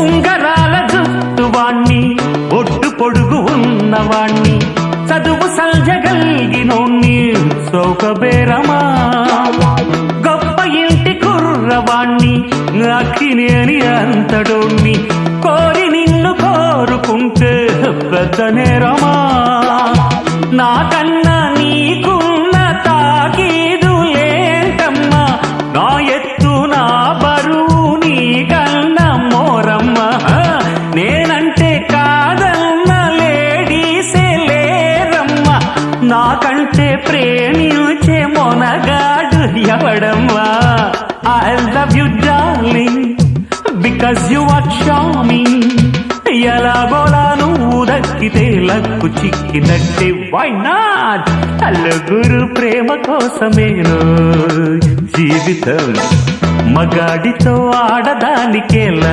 ఉంగరాల జుట్టు వాణ్ణి, ఒడ్డు పొడుగు ఉన్నవాణ్ణి, చదువు సల్జగల్గినోణ్ణి, సౌకబేరమా గొప్ప ఇంటి కుర్రవాణ్ణి, అక్కినేని అంతడోణ్ణి, కోరి నిన్ను కోరుకుంటే పెద్ద నేరమా? నాకన్నా నీకున్న తాకీదులేంటమ్మా, నా ఎత్తు నా బరువు నీకన్నా మోరమ్మా, నేనంటే కాదన్న లేడీసే లేరమ్మా, నాకంటే ప్రేమించే Monagadu ఎవడమ్మా? I love you darling because you are charming, ఎలాగోలా నువ్వు దక్కితే లక్కు చిక్కినట్టే, why not? నలుగురు ప్రేమ కోసమేను జీవితం, మగాడితో ఆడదానికేలా